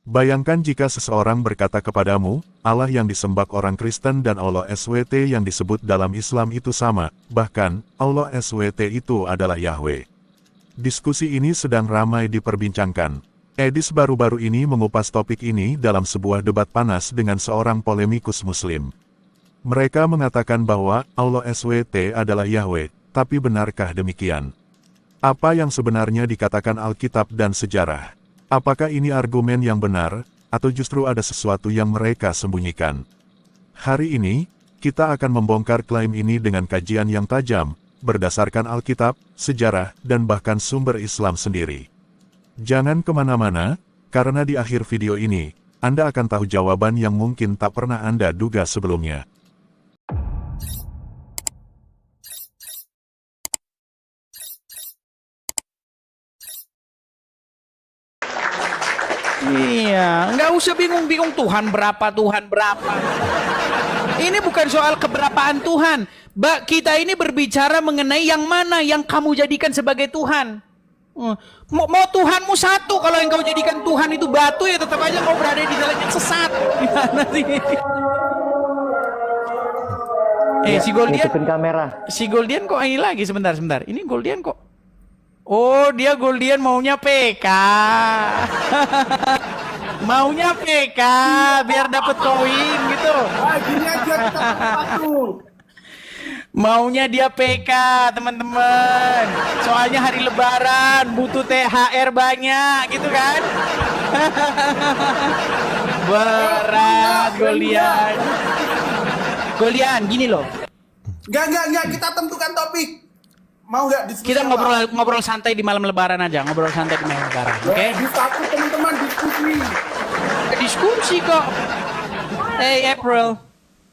Bayangkan jika seseorang berkata kepadamu, Allah yang disembah orang Kristen dan Allah SWT yang disebut dalam Islam itu sama, bahkan, Allah SWT itu adalah Yahweh. Diskusi ini sedang ramai diperbincangkan. Edis baru-baru ini mengupas topik ini dalam sebuah debat panas dengan seorang polemikus Muslim. Mereka mengatakan bahwa Allah SWT adalah Yahweh, tapi benarkah demikian? Apa yang sebenarnya dikatakan Alkitab dan sejarah? Apakah ini argumen yang benar, atau justru ada sesuatu yang mereka sembunyikan? Hari ini, kita akan membongkar klaim ini dengan kajian yang tajam, berdasarkan Alkitab, sejarah, dan bahkan sumber Islam sendiri. Jangan kemana-mana, karena di akhir video ini, Anda akan tahu jawaban yang mungkin tak pernah Anda duga sebelumnya. Iya, nggak usah bingung-bingung Tuhan berapa. Ini bukan soal keberapaan Tuhan. Kita ini berbicara mengenai yang mana yang kamu jadikan sebagai Tuhan. Mau Tuhanmu satu, kalau yang kau jadikan Tuhan itu batu, ya tetap aja kau berada di jalan yang sesat. Gimana sih? Si Goldian, si Goldian kok ini lagi sebentar. Ini Goldian kok. Oh, dia Goldian maunya PK. Maunya PK biar dapat koin gitu. Gini aja kita patuh. Maunya dia PK, teman-teman. Soalnya hari Lebaran butuh THR banyak gitu kan. Berat Goldian. Goldian, gini loh. Enggak, kita tentukan topik. Mau nggak diskusi? Kita ngobrol santai di malam Lebaran aja, oke? Diskusi teman-teman, diskusi. Diskusi kok. Hey April.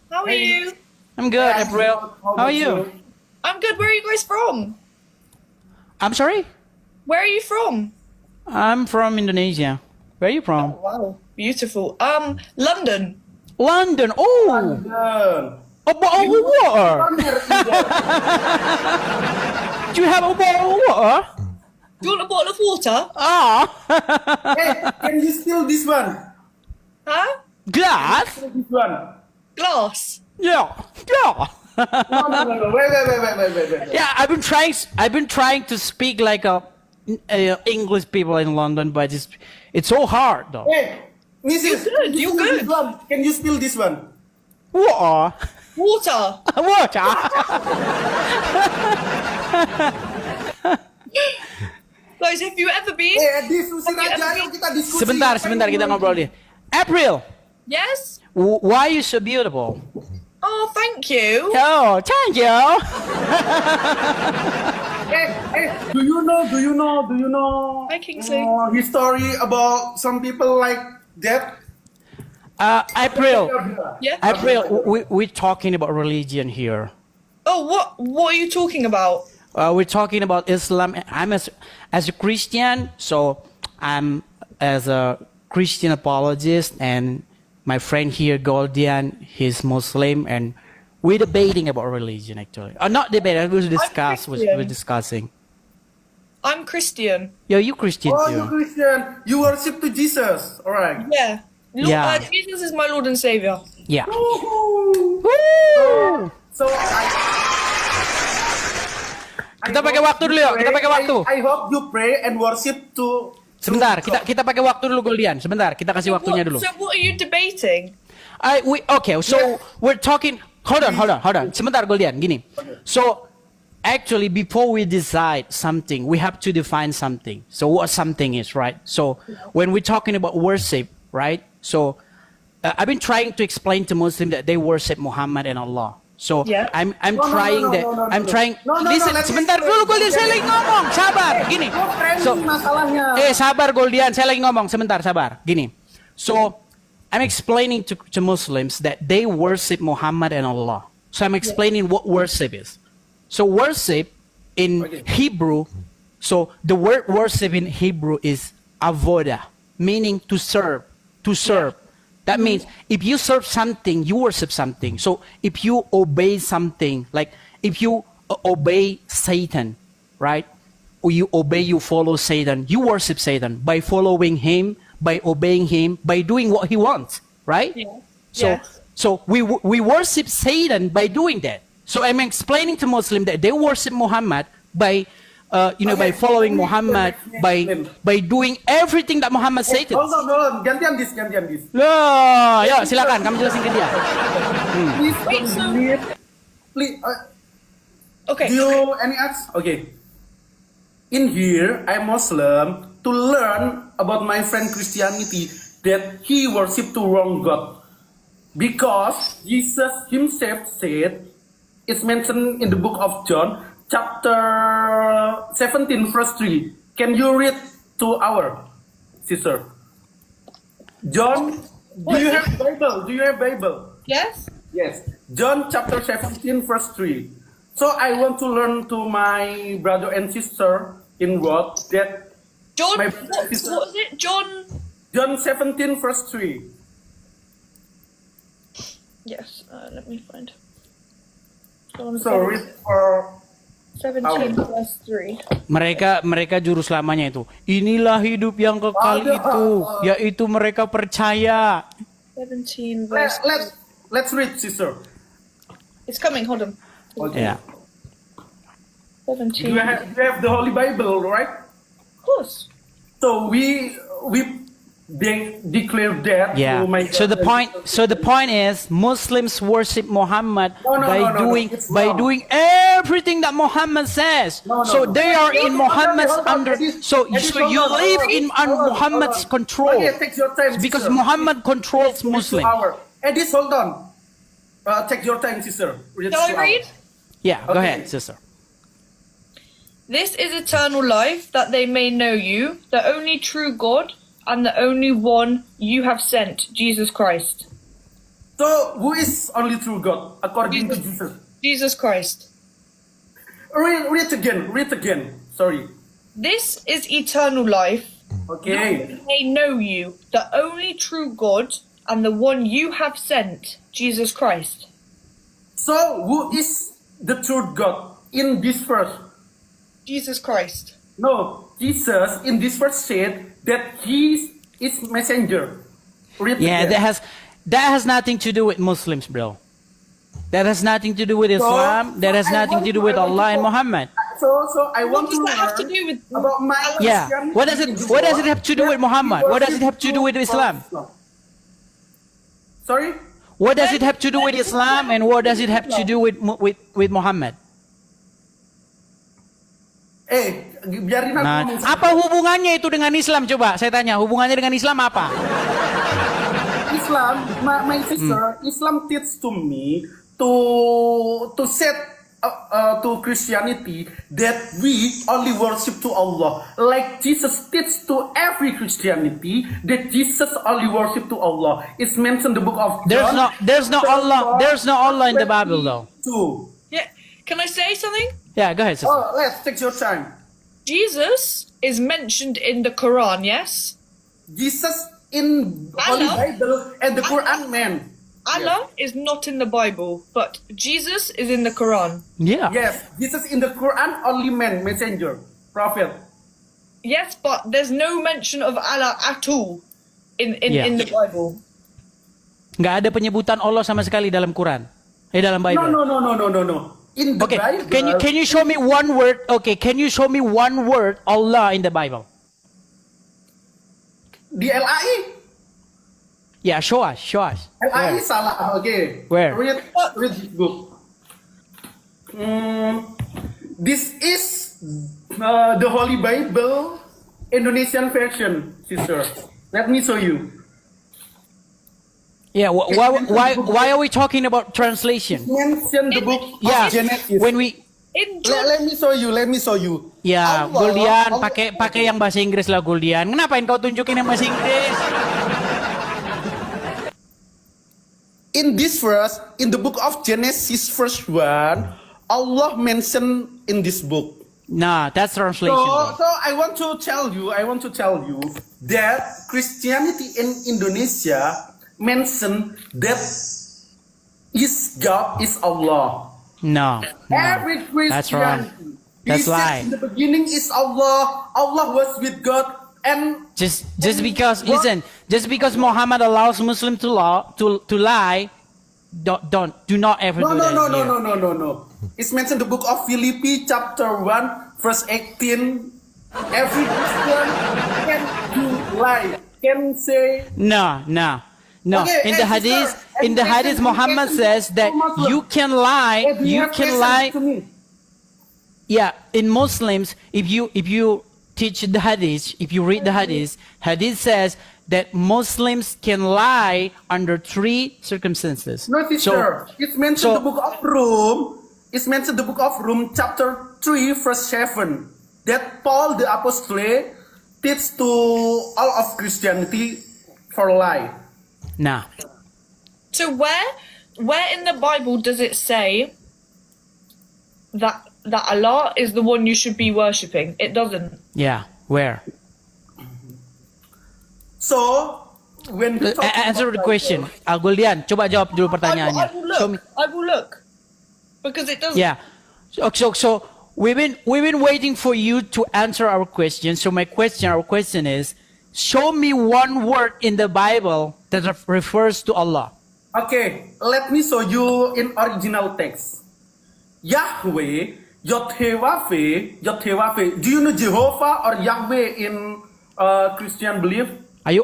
How are you? I'm good, April. How are you? I'm good. Where are you guys from? I'm sorry? Where are you from? I'm from Indonesia. Where are you from? Wow, beautiful. London. London. Oh. A bottle of water. Do you have a bottle of water? Do you want a bottle of water? Ah. Hey, can you steal this one? Huh? Glass? This one. Glass. Yeah. No. Wait. Yeah, I've been trying to speak like English people in London, but it's so hard though. Hey, Mrs. You're good. This one. Can you steal this one? Water. Water. Water. Guys, have you ever been? Diskusi aja, ayo kita diskusi. Sebentar kita ngobrol dia. April, Yes. why are you so beautiful? Oh, thank you. Oh, thank you. Hey, do you know? Hi, Kingsley. History about some people like that? April, Yeah. April, we're talking about religion here. Oh, what are you talking about? We're talking about Islam. I'm as a Christian, so I'm as a Christian apologist, and my friend here, Goldian, he's Muslim, and we're debating about religion actually. Not debating, we're discussing. I'm Christian. Yo, you Christian Oh, too? you Christian. You worship to Jesus. All right. Yeah. Yeah. Jesus is my Lord and Savior. Yeah. Woohoo. Woo! So Kita pakai waktu dulu yuk, kita pakai waktu. I hope you pray and worship to. Sebentar, kita pakai waktu dulu Goldian. Sebentar, kita kasih waktunya dulu. So what are you debating? We're talking. Hold on. Sebentar Goldian, gini. So actually, before we decide something, we have to define something. So what something is, right? So when we're talking about worship, right? So I've been trying to explain to Muslims that they worship Muhammad and Allah. So Yeah. I'm No, trying. Listen, sebentar dulu Goldian, saya lagi ngomong. Sabar, gini. So masalahnya. sabar Goldian, saya lagi ngomong. Sebentar, sabar. Gini. So I'm explaining to Muslims that they worship Muhammad and Allah. So I'm explaining what worship is. So worship in Hebrew, so the word worship in Hebrew is avoda, meaning to serve. That means if you serve something, you worship something. So if you obey something, like if you obey Satan, right? Or you follow Satan, you worship Satan. By following him, by obeying him, by doing what he wants, right? Yeah. So, Yes. so we worship Satan by doing that. So I'm explaining to Muslim that they worship Muhammad by, by following Muhammad, by doing everything that Muhammad said. Hold on. Gantian this. Loh, yuk silakan kamu jelasin ke dia. Please Wait, don't so- believe. Please, Okay. do you any ask? Okay. In here, I'm Muslim to learn about my friend Christianity that he worship to wrong God. Because Jesus himself said, it's mentioned in the book of John, chapter 17, verse 3. Can you read to our sister? John, do you have Bible? Yes. Yes. John chapter 17, verse 3. So I want to learn to my brother and sister in word that John. My- What was it? John. John 17, verse 3. Yes. Let me find. John So read for 17 verse 3. Mereka juru selamanya itu. Inilah hidup yang kekal itu, yaitu mereka percaya. 17 verse. Let's read, sister. It's coming. Hold on. Okay. Ya. 17. You have the Holy Bible, right? Of course. So they declare that Yeah. to my So the point is Muslims worship Muhammad No, it's by wrong. doing everything that Muhammad says. No. So they are in Muhammad's Hold on. under. So you live in Muhammad's control Okay, take your time, because sister. Muhammad controls Muslim. Edis, hold on. Take your time, sister. Shall I read? Yeah, go Okay. ahead, sister. This is eternal life, that they may know you, the only true God, and the only one you have sent, Jesus Christ. So who is only true God according to Jesus? Jesus Christ. Read again. Sorry. This is eternal life, Okay. that they know you, the only true God, and the one you have sent, Jesus Christ. So who is the true God in this verse? Jesus Christ. No, Jesus in this verse said that he is messenger. Read Yeah, again. that has nothing to do with Muslims, bro. That has nothing to do with Islam. That has nothing to do with Allah and Muhammad. So I want What does to that have to learn do with about my Yeah. Christianity What does it in have to do with Muhammad? What does it have to do with Islam? Sorry? What does it have to do with Islam and what does it have to do with Muhammad? Biarin aku Nah, ngomong. apa hubungannya itu dengan Islam? Coba saya tanya, hubungannya dengan Islam apa? Islam, my sister, Islam teach to me to set to Christianity that we only worship to Allah. Like Jesus teach to every Christianity that Jesus only worship to Allah. It's mentioned in the book of John. There's no Allah in the Bible though. 2. Yeah. Can I say something? Yeah, go ahead, sister. Oh, let's take your time. Jesus is mentioned in the Quran, yes? Jesus in Holy Allah. Bible and the Quran, man. Allah is not in the Bible, but Jesus is in the Quran. Yeah. Yes, Jesus in the Quran only man, messenger, prophet. Yes, but there's no mention of Allah at all in Yeah. the Bible. Nggak ada penyebutan Allah sama sekali dalam Quran. Dalam Bible. No. In the Okay, Bible. can you show me one word? Okay, can you show me one word Allah in the Bible? Di LAI. Yeah, show us. LAI Where? salah. Okay. Where? Read this book. This is the Holy Bible Indonesian version, sister. Let me show you. Yeah, why are we talking about translation? Mention the book Yeah, of Genesis. when we In John, Let me show you. ya Allah- Guldian Allah- pakai yang bahasa Inggris lah Guldian. Kenapain kau tunjukin yang bahasa Inggris? In this verse, in the book of Genesis, verse 1, Allah mentioned in this book. Nah, that's translation. So, bro. so I want to tell you that Christianity in Indonesia mentioned that his God is Allah. No. Every Christian, That's wrong. That's he said lie. in the beginning is Allah. Allah was with God. And Just because just because Muhammad allows Muslim to lie, do not ever no, do no, that. no, no, here. no, no, no, no. It's mentioned in the book of Philippi, chapter 1, verse 18. Every Christian can do lie, can say. No. Okay, In the hadith, education, Muhammad says that Muslim. you can lie. Hey, do You have can questions lie. to me? Yeah, in Muslims, if you teach the hadith, if you read the hadith says that Muslims can lie under 3 circumstances. No, teacher. It's mentioned in the book of Rome. It's mentioned in the book of Rome, chapter 3, verse 7. That Paul the Apostle teach to all of Christianity for lie. Nah. So where in the Bible does it say that Allah is the one you should be worshipping? It doesn't. Yeah. Where? So when we talk Answer about the question. Guldian, coba jawab dulu pertanyaannya. I will look. I will look. Because it doesn't. Yeah. So we've been waiting for you to answer our question. So our question is, show me one word in the Bible that refers to Allah. Okay, let me show you in original text. Yahweh, Yod-Heh-Wah-Veh, Yod-Heh-Wah-Veh. Do you know Jehovah or Yahweh in Christian belief? Are you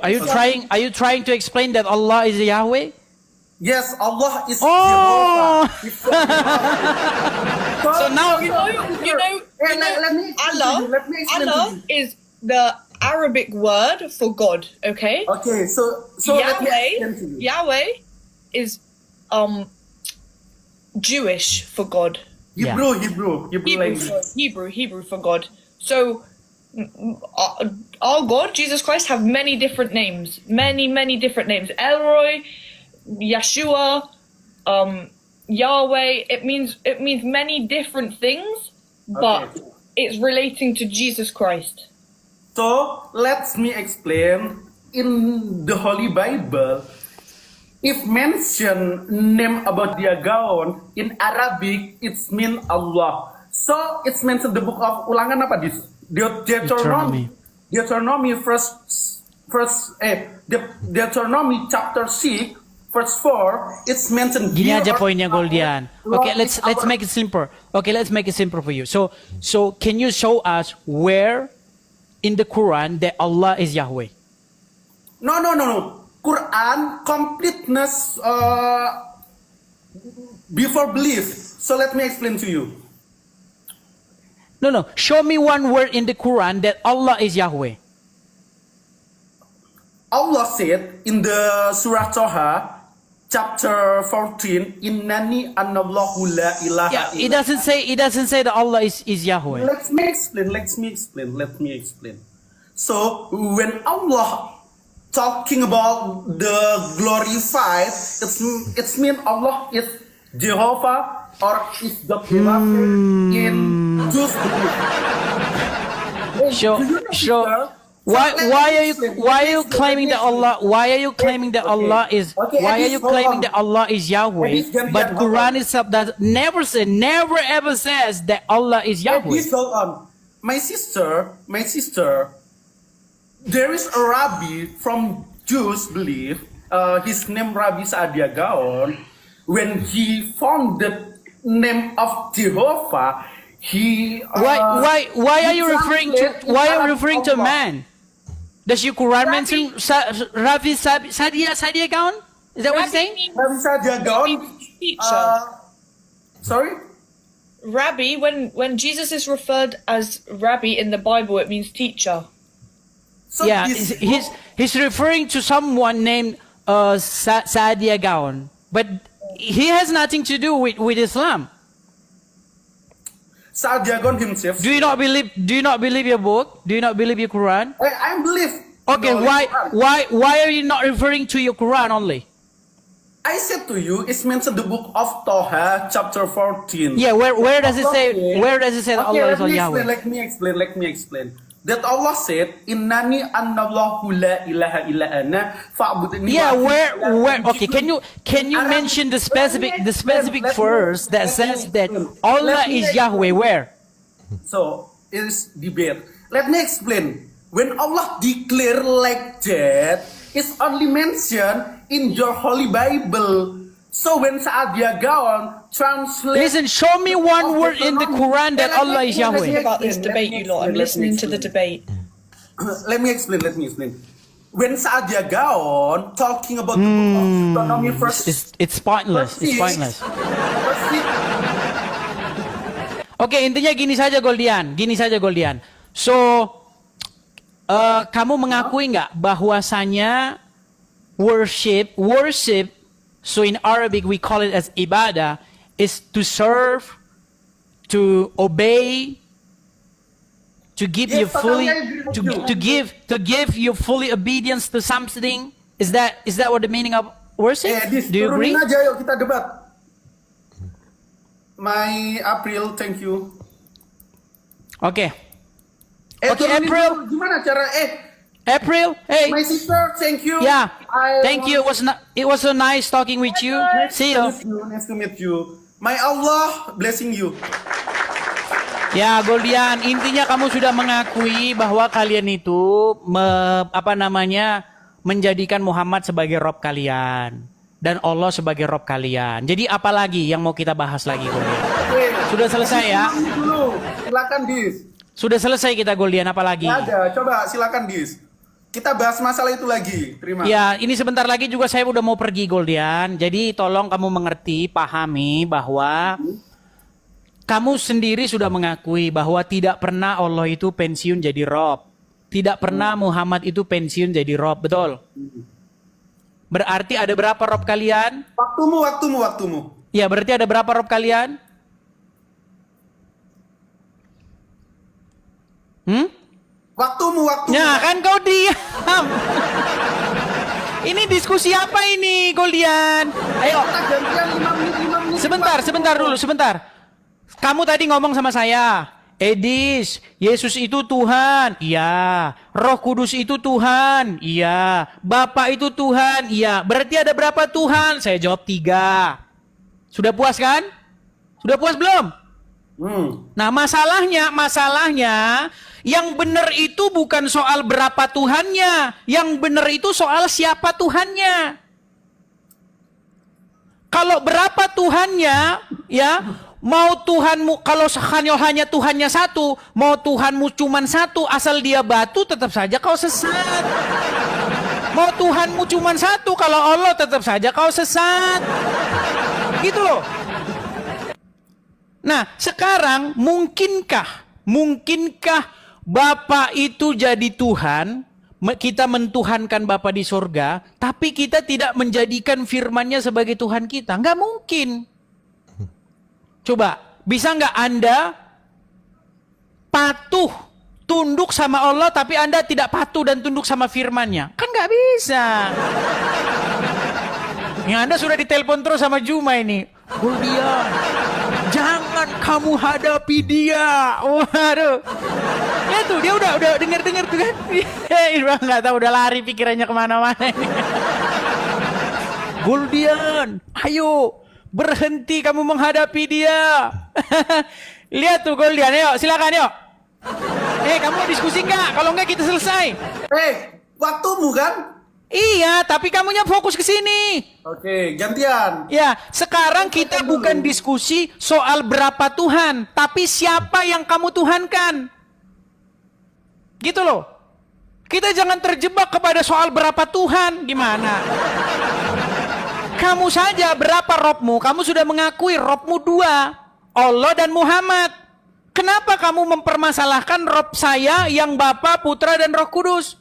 trying to explain that Allah is Yahweh? Yes, Allah is Oh! Jehovah. It's Jehovah. So now You know, let me explain to you. Let me explain to Allah you. is the Arabic word for God, okay? Okay, so let me explain to you. Yahweh is Jewish for God. Hebrew language. Hebrew for God. So our God, Jesus Christ, have many different names. Many different names. Elroy, Yeshua, Yahweh. It means many different things, but Okay. it's relating to Jesus Christ. So let me explain. In the Holy Bible, if mention name about Diagaon in Arabic, it's mean Allah. So it's mentioned the book of Ulangan apa this? Deuteronomy. Deuteronomy Deuteronomy chapter 6 verse 4. It's mentioned. Gini here aja or- poinnya Goldian. Okay, let's make it simpler. Okay, let's make it simpler for you. So can you show us where in the Quran that Allah is Yahweh? No. Quran completeness before belief. So let me explain to you. No. Show me one word in the Quran that Allah is Yahweh. Allah said in the Surah Toha, chapter 14, Innani annallahu la ilaha Yeah, it doesn't say that Allah is Yahweh. Let me explain. So when Allah talking about the glorified, it's mean Allah is Jehovah or is the beloved in Jews belief. Show. Why are you claiming that Allah? Why are you claiming that Allah is? Okay, Why are you hold claiming on. that Allah is Yahweh? But Quran itself does never ever says that Allah is Yahweh. Please hold on. My sister, there is a rabbi from Jews belief, his name Rabbi Saadia Gaon. When he found the name of Jehovah, he Why are you referring to Allah. man? Does your Quran mention Rabbi Saadia Gaon? Is that what you're saying? Rabbi Saadia Gaon. Teacher. Sorry. Rabbi, when Jesus is referred as Rabbi in the Bible, it means teacher. So Yeah, this he's referring to someone named Saadia Gaon, but he has nothing to do with Islam. Saadia Gaon himself. Do you not believe your book? Do you not believe your Quran? I believe. Okay, No, why are you not referring to your Quran only? I said to you, it's mentioned the book of Toha, chapter 14. Yeah, where does it say? Okay. Where does it say that Okay, Allah is on Yahweh? Let me explain. That Allah said, Innani annallahu la ilaha illa ana fa'budni. Yeah, where? Okay, can you mention the specific verse that says that Allah is Yahweh? Where? So it is debate. Let me explain. when Allah declare like that, it's only mentioned in your Holy Bible. So when Saadia Gaon translate... Listen, show me one word in the Quran that Allah is Yahweh. About this debate, you lot. I'm listening to the debate. Let me explain. When Saadia Gaon talking about the book of Deuteronomy verse... It's pointless. It's pointless. Oke, intinya gini saja Goldian. So, kamu mengakui nggak bahwasanya worship, so in Arabic we call it as ibadah, is to serve, to obey, to give you fully, to give you fully obedience to something. Is that what the meaning of worship? Do you agree? Turunin aja, yuk kita debat. My April, thank you. Oke, turunin April. dulu. Gimana cara? April, hey. My sister, thank you. Yeah, thank you. It was so nice talking with you. See you. Nice to meet you. My Allah blessing you. Ya, Goldian, intinya kamu sudah mengakui bahwa kalian itu menjadikan Muhammad sebagai Rob kalian dan Allah sebagai Rob kalian. Jadi apalagi yang mau kita bahas lagi, Goldian? Sudah selesai ya? Dulu. Silakan Dis. Sudah selesai kita, Goldian, apalagi? Ada, coba silakan Dis. Kita bahas masalah itu lagi. Terima. Ya, ini sebentar lagi juga saya udah mau pergi, Goldian. Jadi tolong kamu mengerti, pahami bahwa kamu sendiri sudah mengakui bahwa tidak pernah Allah itu pensiun jadi Rob. Tidak pernah Muhammad itu pensiun jadi Rob, betul? Berarti ada berapa Rob kalian? Waktumu. Ya, berarti ada berapa Rob kalian? Waktumu. Ya, kan kau diam. Ini diskusi apa ini, Goldian? Ayo. Kita gantian 5 menit. Sebentar. Kamu tadi ngomong sama saya, Edis, Yesus itu Tuhan, iya. Roh Kudus itu Tuhan, iya. Bapa itu Tuhan, iya. Berarti ada berapa Tuhan? Saya jawab 3. Sudah puas kan? Sudah puas belum? Nah, masalahnya yang benar itu bukan soal berapa Tuhannya, yang benar itu soal siapa Tuhannya. Kalau berapa Tuhannya, ya, mau Tuhanmu, kalau hanya Tuhannya satu, mau Tuhanmu cuman satu, asal dia batu, tetap saja kau sesat. Mau Tuhanmu cuman satu, kalau Allah tetap saja kau sesat. Gitu loh. Nah, sekarang mungkinkah Bapa itu jadi Tuhan, kita mentuhankan Bapa di surga, tapi kita tidak menjadikan firman-Nya sebagai Tuhan kita? Nggak mungkin. Coba, bisa nggak Anda patuh, tunduk sama Allah, tapi Anda tidak patuh dan tunduk sama firman-Nya? Kan nggak bisa. Yang Anda sudah ditelepon terus sama Juma ini. Goldian, jangan kamu hadapi dia. Waduh. Ya tuh, dia udah dengar tuh kan. Nggak tahu, udah lari pikirannya kemana-mana ini. Goldian, ayo. Berhenti kamu menghadapi dia. Lihat tuh Goldian, yuk silakan yuk. Kamu diskusi nggak? Kalau nggak kita selesai. Waktumu kan? Iya, tapi kamunya fokus ke sini. Oke, gantian. Ya, sekarang kita bukan diskusi soal berapa Tuhan, tapi siapa yang kamu tuhankan. Gitu loh. Kita jangan terjebak kepada soal berapa Tuhan. Gimana? Kamu saja berapa Robmu? Kamu sudah mengakui Robmu 2. Allah dan Muhammad. Kenapa kamu mempermasalahkan Rob saya yang Bapa, Putra, dan Roh Kudus?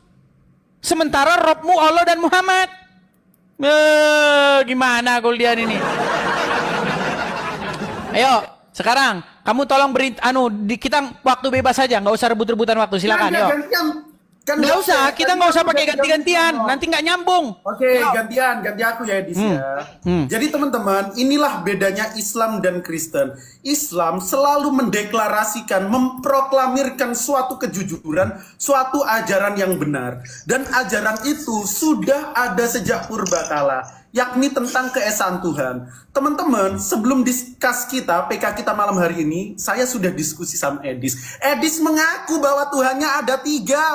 Sementara Robmu Allah dan Muhammad. Gimana Goldian ini? Ayo, sekarang kamu tolong beri kita waktu bebas saja, nggak usah rebut-rebutan waktu, silakan. Yuk. Nggak usah, kita nggak usah pakai ganti-gantian, nanti nggak nyambung. Oke, ganti aku ya, Edis ya. Jadi teman-teman, inilah bedanya Islam dan Kristen. Islam selalu mendeklarasikan, memproklamirkan suatu kejujuran, suatu ajaran yang benar. Dan ajaran itu sudah ada sejak purbakala. yakni tentang keesaan Tuhan. Teman-teman, sebelum diskus kita, PK kita malam hari ini, saya sudah diskusi sama Edis. Edis mengaku bahwa Tuhannya ada 3,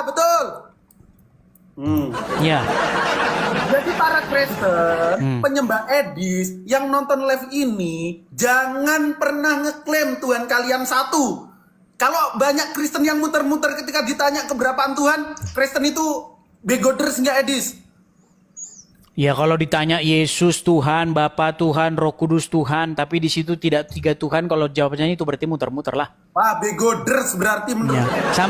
betul? Ya. Jadi para Kristen, penyembah Edis yang nonton live ini, jangan pernah ngeklaim Tuhan kalian satu. Kalau banyak Kristen yang muter-muter ketika ditanya keberapaan Tuhan, Kristen itu begoders nggak Edis? Ya kalau ditanya Yesus Tuhan, Bapa Tuhan, Roh Kudus Tuhan, tapi di situ tidak 3 Tuhan, kalau jawabannya itu berarti muter-muter lah. Wah, begoders berarti menurut Ya.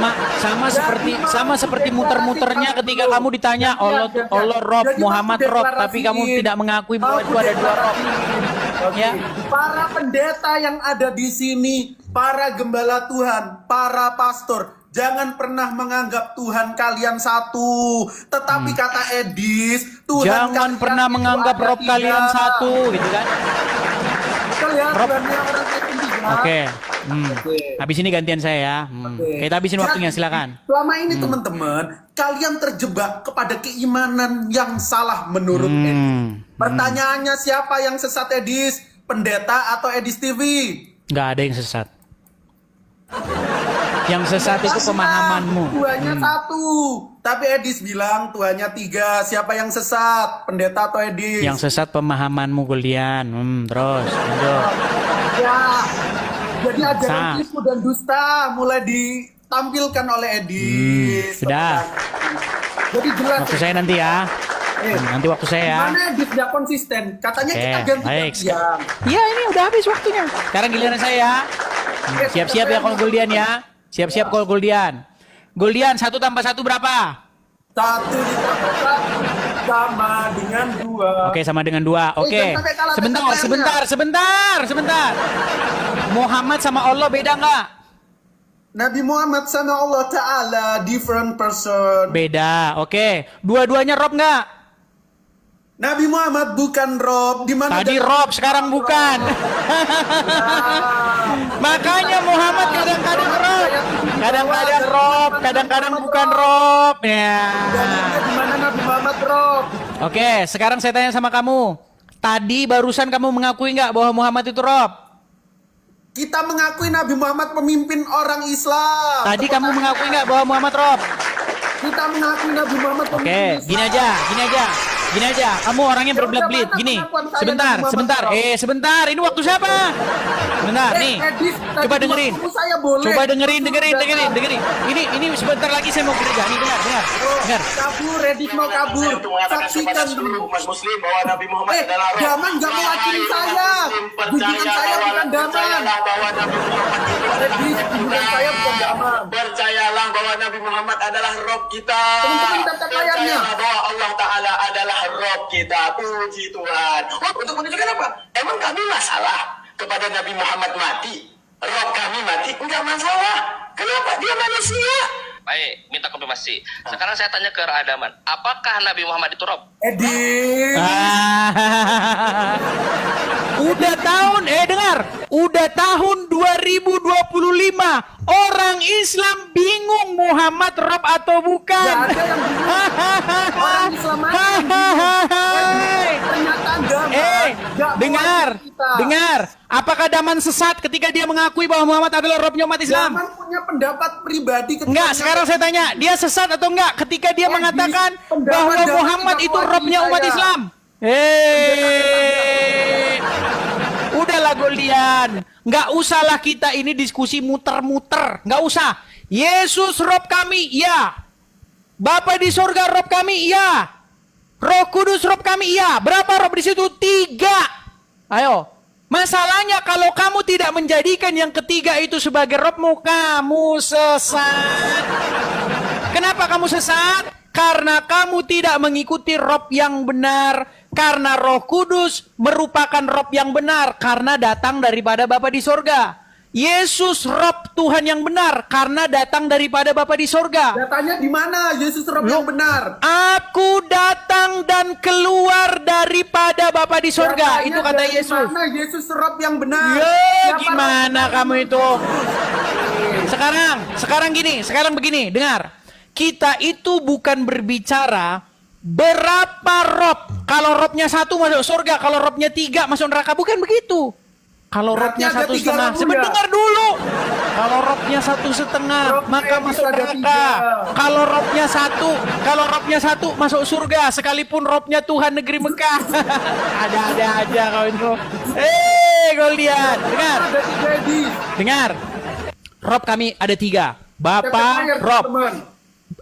Sama seperti muter-muternya ketika kamu ditanya Allah Rob, Jadi Muhammad waktu Rob, deklarasiin, tapi kamu tidak mengakui bahwa waktu itu ada 2 Rob. deklarasiin. Ya. Para pendeta yang ada di sini, para gembala Tuhan, para pastor, jangan pernah menganggap Tuhan kalian satu. Tetapi kata Edis, Tuhan Jangan kalian pernah itu menganggap ada Rob 3. kalian satu, gitu kan? Betul ya, Rob. Tuhannya orang Kristen 3. Oke. Oke. Habis ini gantian saya ya. Oke. Kita habisin waktunya, Jadi, silakan. Selama ini teman-teman, kalian terjebak kepada keimanan yang salah menurut Edis. Pertanyaannya, siapa yang sesat Edis? Pendeta atau Edis TV? Nggak ada yang sesat. Yang sesat itu pemahamanmu. Tuhannya 1. Tapi Edis bilang Tuhannya 3. Siapa yang sesat? Pendeta atau Edis? Yang sesat pemahamanmu, Guldian. Terus, lanjut. Ya. Jadi ajaran Sah. tipu dan dusta mulai ditampilkan oleh Edis. Sudah. Jadi jelas. Waktu saya nanti ya. Nanti waktu saya ya. Mana Edis nggak konsisten? Katanya Oke, kita baik. ganti-gantian. Iya, ini udah habis waktunya. Sekarang giliran saya ya. Siap-siap ya kalau Guldian ya. Siap-siap kalau Guldian. Guldian, 1 tambah 1 berapa? 1 ditambah 1 sama dengan 2. Oke, sama dengan 2. Oke. jangan sampai kalah Sebentar. Muhammad sama Allah beda nggak? Nabi Muhammad sama Allah Ta'ala different person. Beda. Oke. Dua-duanya Rob nggak? Nabi Muhammad bukan Rob. Di mana Tadi dalam- Rob, sekarang bukan. Makanya Muhammad kadang-kadang Rob. Kadang-kadang Rob, kadang-kadang bukan Rob. Ya. Dalilnya di mana Nabi Muhammad Rob? Oke, sekarang saya tanya sama kamu. Tadi barusan kamu mengakui nggak bahwa Muhammad itu Rob? Kita mengakui Nabi Muhammad pemimpin orang Islam. Tadi kamu mengakui nggak bahwa Muhammad Rob? Kita mengakui Nabi Muhammad Oke, pemimpin gini aja. Kamu orangnya berbelit-belit. Gini, sebentar. Sebentar. Ini waktu siapa? Sebentar, nih. Edis, tadi Coba dengerin. waktu saya boleh. Coba dengerin. Ini sebentar lagi saya mau kerja. Nih, dengar. Kabur, Edis mau kabur. Saksikan dulu. umat muslim bahwa Nabi Muhammad adalah roh. Daman nggak mewakili saya. Junjungan saya bukan Daman. Percayalah bahwa Nabi Muhammad itu adalah Edis, roh junjungan kita. saya bukan Daman. Percayalah bahwa Nabi Muhammad adalah roh kita. Teman-teman, baca layarnya. Percayalah bahwa Allah Ta'ala adalah roh kita. Puji Tuhan. Oh, untuk menunjukkan apa? Emang kami masalah kepada Nabi Muhammad mati? Roh kami mati? Enggak masalah. Kenapa? Dia manusia. Baik, minta konfirmasi. Sekarang saya tanya ke Radaman, apakah Nabi Muhammad itu Rob? Edis. Udah tahun 2025. Orang Islam bingung Muhammad Rob atau bukan. Nggak ada yang bingung. Orang Islam aja yang bingung. Pernyataan Daman. nggak mewakili kita. dengar. Apakah Daman sesat ketika dia mengakui bahwa Muhammad adalah Robnya umat Islam? Daman punya pendapat pribadi. ketika Enggak, dia- sekarang saya tanya, dia sesat atau enggak ketika dia mengatakan pendapat bahwa Daman Muhammad tidak itu mewakili Robnya umat saya. Islam? Udahlah Golian, nggak usahlah kita ini diskusi muter-muter, nggak usah. Yesus Rob kami, iya. Bapa di surga Rob kami, iya. Roh Kudus Rob kami, iya. Berapa Rob di situ? 3. Ayo. Masalahnya kalau kamu tidak menjadikan yang ketiga itu sebagai Robmu, kamu sesat. Kenapa kamu sesat? Karena kamu tidak mengikuti Rob yang benar. Karena Roh Kudus merupakan Rob yang benar. Karena datang daripada Bapa di sorga. Yesus Rob Tuhan yang benar. Karena datang daripada Bapa di sorga. Datanya di mana? Yesus Rob yang benar. Aku datang dan keluar daripada Bapa di sorga. Datanya Itu kata dari Yesus. Mana Yesus Rob yang benar? Ya, Siapa gimana Rob? kamu itu? Sekarang begini, dengar. Kita itu bukan berbicara Berapa rob? Kalau robnya 1 masuk surga, kalau robnya 3 masuk neraka. Bukan begitu. Kalau Berarti robnya ada 1,5, 3 rob ya? sebentar dulu. Kalau robnya 1,5, Robnya maka bisa masuk ada neraka. 3. Kalau robnya 1 masuk surga, sekalipun robnya Tuhan negeri Mekah. Ada-ada aja kau itu. Kau lihat, dengar, Ada 3 Edis. dengar. Rob kami ada 3. Catat Bapak, aja, Rob. teman-teman.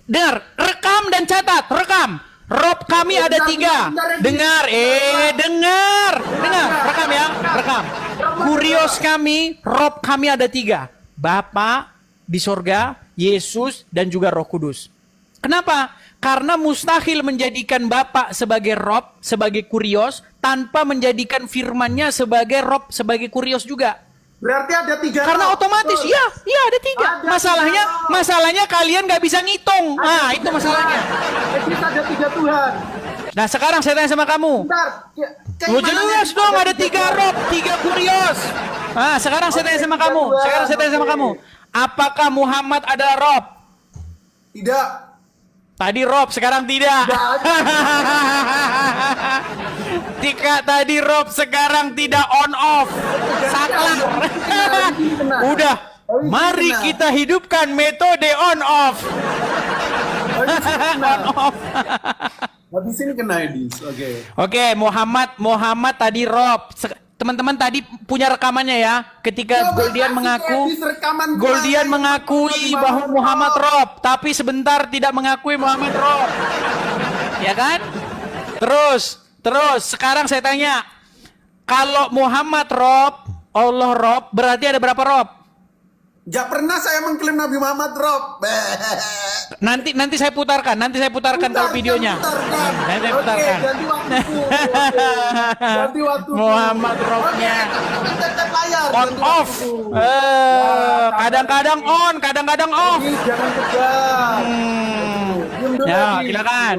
Dengar, rekam dan catat, rekam. Rob kami ada 3. Dengar, dengar, rekam ya, rekam. Kurios kami, Rob kami ada 3. Bapa di sorga, Yesus dan juga Roh Kudus. Kenapa? Karena mustahil menjadikan Bapa sebagai Rob, sebagai kurios, tanpa menjadikan firman-Nya sebagai Rob, sebagai kurios juga. Berarti ada 3 Karena rob. otomatis, Betul. ya ada 3. Ada Masalahnya kalian nggak bisa ngitung. Nah, itu masalahnya. Edis ada 3 Tuhan. Nah, sekarang saya tanya sama kamu. Bentar. Oh, jelas dong ada 3 rob, 3 kurios. Nah, sekarang saya tanya sama kamu. Apakah Muhammad adalah rob? Tidak. Tadi rob, sekarang tidak. Tika tadi rob, sekarang tidak on off. Saklek. Udah. Mari kita hidupkan metode on off. On off. Habis ini kena Edis. Oke. Oke, Muhammad tadi rob. Teman-teman tadi punya rekamannya ya. Ketika Coba Goldian kasih mengaku, Edis rekaman Goldian gua. mengakui bahwa Muhammad rob, tapi sebentar tidak mengakui Muhammad rob. Ya kan? Terus sekarang saya tanya, kalau Muhammad rob, Allah rob, berarti ada berapa rob? Gak pernah saya mengklaim Nabi Muhammad rob. Nanti saya putarkan kalau videonya. Nanti saya putarkan. Ganti waktu. Ganti waktu. Muhammad robnya. Tetap layar. On ganti off. waktu. Kadang-kadang on, kadang-kadang off. Ini jangan tegang. Diam dulu Ya, lagi. silakan.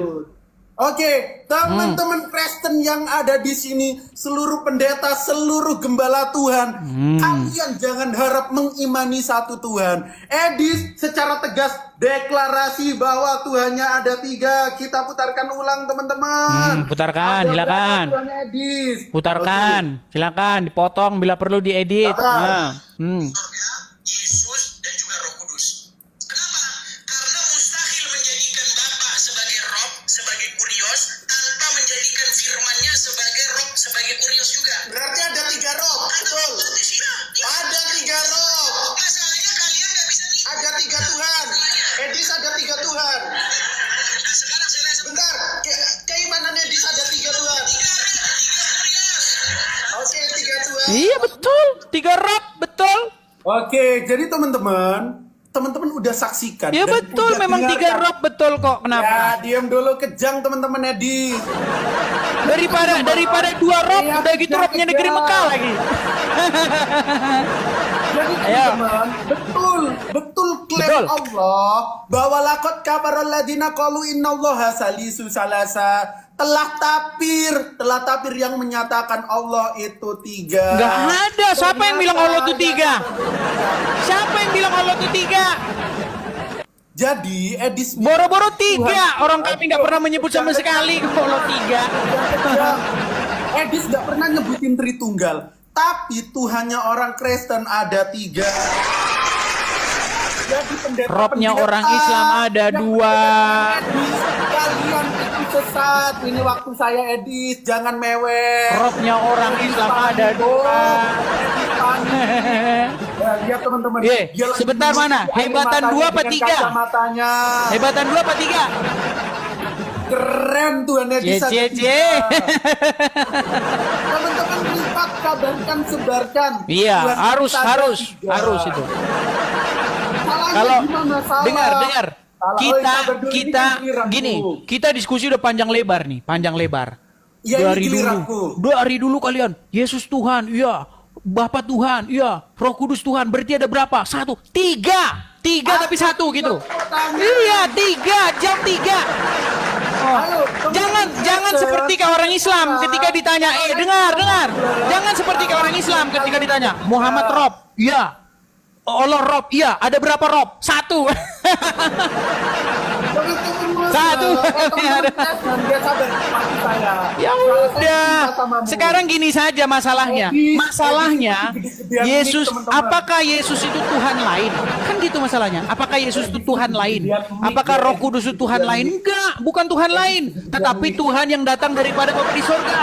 Oke, teman-teman Kristen yang ada di sini, seluruh pendeta, seluruh gembala Tuhan, kalian jangan harap mengimani satu Tuhan. Edis secara tegas deklarasi bahwa Tuhannya ada 3. Kita putarkan ulang, teman-teman. Putarkan, Ada silakan. berapa Tuhannya Edis? Putarkan, silakan dipotong bila perlu diedit. Silakan. Yesus dan juga Roh Kudus. Kenapa? Karena mustahil menjadikan Bapa sebagai Rob, sebagai kurios, tanpa menjadikan firman-Nya sebagai Rob, sebagai kurios juga. Berarti ada 3 roh, betul. Ada 3 roh. Masalahnya kalian nggak bisa nih. Ada 3 Tuhan. Edis ada 3 Tuhan. Nah sekarang saya lihat Bentar, keimanan Edis ada 3 Tuhan. Oke, 3 Tuhan. Iya betul, 3 rob, betul. Oke, jadi teman-teman udah saksikan. Ya dan betul, udah memang 3 dengarkan. rob betul kok. Ya, Kenapa? diam dulu, kejang teman-teman Edis. Daripada 2 rob, Iya, udah gitu robnya negeri Mekah lagi. Jadi Ayo. teman-teman, betul klaim Betul. Allah bahwa laqad kafarul ladina qalu innallaha salisu salasa. Telah tapir yang menyatakan Allah itu 3. Nggak ada. Siapa yang bilang Allah itu 3? Siapa yang bilang Allah itu 3? Jadi Edis Boro-boro 3. Orang kami nggak pernah menyebut sama sekali Allah 3. Edis nggak pernah nyebutin Tritunggal, tapi Tuhannya orang Kristen ada 3. Jadi Robnya orang Islam ada 2. Kalian itu sesat. Ini waktu saya Edis, jangan mewek. Robnya orang Islam ada 2. Ya, lihat teman-teman. Ye, Dia lagi sebentar menutup mana? air Hebatan matanya 2 apa dengan 3? kacamatanya. Hebatan 2 apa 3? Keren Tuhan Edis. ada Cie. 3. Teman-teman lipat, kabarkan, sebarkan. Iya, Tuhan harus kita ada 3. itu. Salahnya Kalau gimana? Salah. dengar, Salah. Oh, sabar dulu, ini kita kan giliranku. gini, kita diskusi udah panjang lebar nih, panjang lebar. Ya, ini giliranku. Dari dulu kalian, Yesus Tuhan, iya. Bapa Tuhan, iya. Roh Kudus Tuhan, berarti ada berapa? 1, 3. 3 tapi 1 gitu. Iya, 3, jam 3. Ayo, Jangan seperti ke orang Islam ketika ditanya, dengar. Jangan seperti ke orang Islam ketika ditanya, Muhammad Rob, iya. Allah Rob, iya. Ada berapa Rob? 1. Satu. Dia sadar mati saya. Ya Kalau saya udah. cinta samamu. Sekarang gini saja masalahnya. Masalahnya Yesus, apakah Yesus itu Tuhan lain? Kan gitu masalahnya. Apakah Yesus itu Tuhan lain? Apakah Roh Kudus itu Tuhan lain? Enggak, bukan Tuhan lain, tetapi Tuhan yang datang daripada Bapa di surga.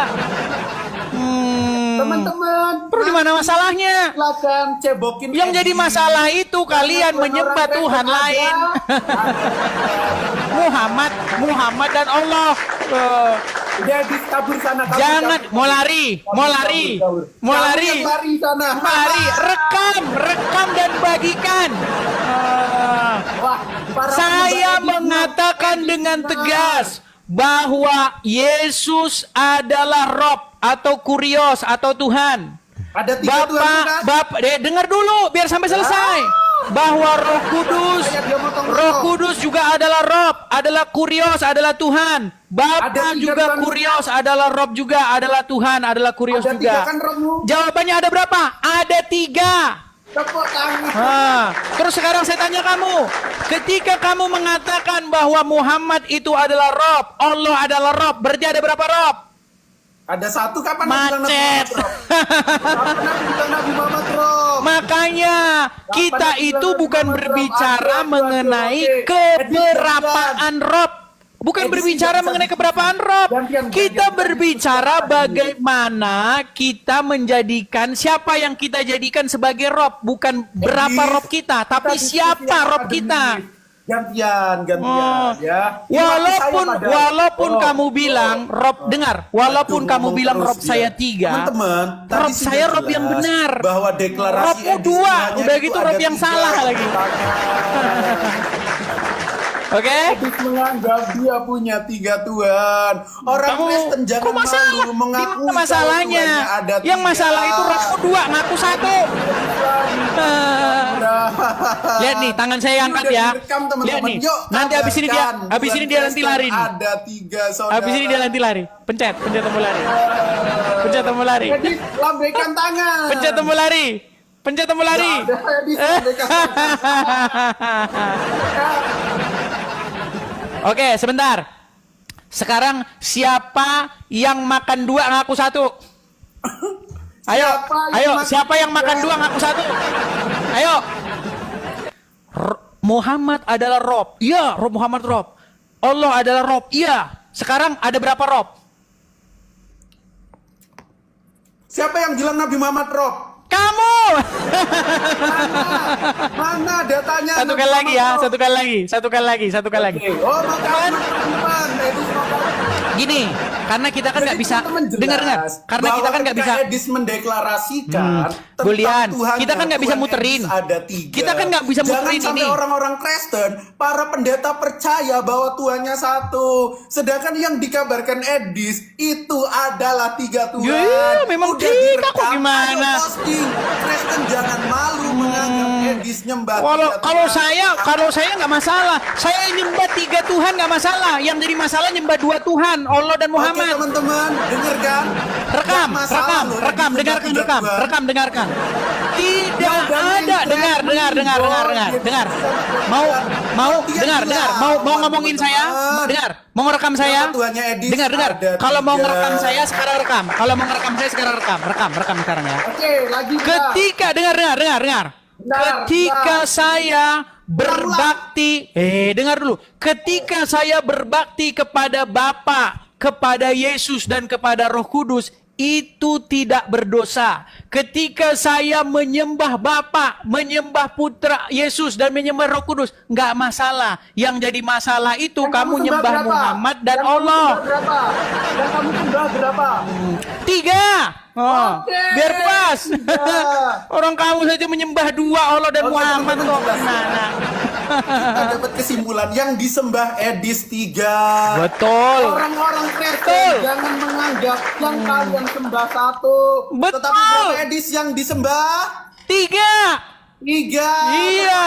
Teman-teman, Terus di mana masalahnya? silakan cebokin. Yang jadi masalah itu kalian menyembah Tuhan lain. Muhammad dan Allah. Udah kabur sana. Kabur, Jangan kabur. mau lari. Kabur. Kamu yang lari sana. Mari rekam dan bagikan. Wah, para Saya penyembah mengatakan dengan tegas bahwa Yesus adalah Rob atau Kurios atau Tuhan. ada tiga Tuhan, kan? Bapak, dengar dulu biar sampai selesai. Bahwa Roh Kudus juga adalah Rob, adalah Kurios, adalah Tuhan. Ada Bapa tiga juga Tuhan. Kurios, adalah Rob juga, adalah Tuhan, adalah Kurios Ada tiga juga. kan rohmu? Jawabannya ada berapa? Ada 3. Tepuk tangan. Terus sekarang saya tanya kamu, ketika kamu mengatakan bahwa Muhammad itu adalah Rob, Allah adalah Rob, berarti ada berapa Rob? Ada satu, kapan Macet. Nabi Muhammad Rob? Makanya kita itu bukan berbicara mengenai keberapaan Rob. Bukan berbicara mengenai keberapaan Rob. Kita berbicara bagaimana kita menjadikan siapa yang kita jadikan sebagai Rob. Bukan berapa Rob kita, tapi siapa Rob kita. Gantian ya. Walaupun kamu bilang Rob, dengar, walaupun kamu bilang Rob saya 3, teman-teman, Rob saya Rob yang benar. Bahwa deklarasi Robmu 2, udah gitu Rob yang salah lagi. Oke? Edis menganggap dia punya 3 Tuhan. Orang Kamu Kristen jangan kok masalah? malu mengakui Gimana masalahnya? kalau Tuhannya ada Yang 3. masalah itu Robmu 2, ngaku 1. Lihat nih, tangan saya angkat ya. Lihat nih. Nanti habis ini dia nanti lari nih. Ada 3 saudara. Habis ini dia nanti lari. Pencet tombol lari. Pencet tombol lari. Edis, lambaikan tangan. Pencet tombol lari. Pencet tombol lari. Edis, lambaikan tangan. Oke, sebentar. Sekarang siapa yang makan 2 ngaku 1? Ayo, siapa yang makan 2 ngaku 1? Ayo. Muhammad adalah Rob. Iya, Muhammad Rob. Allah adalah Rob. Iya. Sekarang ada berapa Rob? Siapa yang bilang Nabi Muhammad Rob? Kamu. Mana datanya? Satu kali lagi ya, satu kali lagi. Oh, makasih teman-teman. Edis Gini, karena kita kan nggak bisa dengar, karena kita kan nggak bisa. Edis mendeklarasikan tentang Bulian, Tuhan kita kan nggak bisa Tuhan muterin. Edis ada 3. Kita kan nggak bisa muterin Jangan sampai ini. orang-orang Kristen, para pendeta percaya bahwa Tuhannya 1. Sedangkan yang dikabarkan Edis itu adalah 3 Tuhan. Ya, memang Udah 3 kok direkam, gimana? ayo posting. Kristen jangan malu menganggap Edis nyembah 3 Kalau Tuhan. saya nggak masalah. Saya nyembah 3 Tuhan nggak masalah. Yang jadi masalah nyembah 2 Tuhan, Allah dan Oke Muhammad. teman-teman, dengarkan. Rekam, Nggak masalah loh, dengarkan. Tidak Yang ada, dengar. Mau ngomongin saya, dengar. Mau ngerekam saya, Nama Tuhannya Edis dengar. ada Kalau mau 3. ngerekam saya sekarang rekam. Rekam sekarang ya. Oke, lagi kita. Ketika dengar. Ketika saya berbakti, dengar dulu. Ketika saya berbakti kepada Bapa, kepada Yesus dan kepada Roh Kudus, itu tidak berdosa. Ketika saya menyembah Bapa, menyembah Putra Yesus dan menyembah Roh Kudus, nggak masalah. Yang jadi masalah itu Yang kamu sembah nyembah berapa? Muhammad dan Yang kamu Allah. sembah berapa? Yang kamu sembah berapa? 3. Oke. Biar pas. 3. Orang kamu saja menyembah 2 Allah dan Oke, Muhammad teman-teman, kok. jelas. Gimana? Kita dapat kesimpulan yang disembah Edis 3. Betul. Orang-orang Kristen Betul. jangan menganggap yang kalian sembah 1. Betul. Tetapi berapa Edis yang disembah? 3. 3. Iya.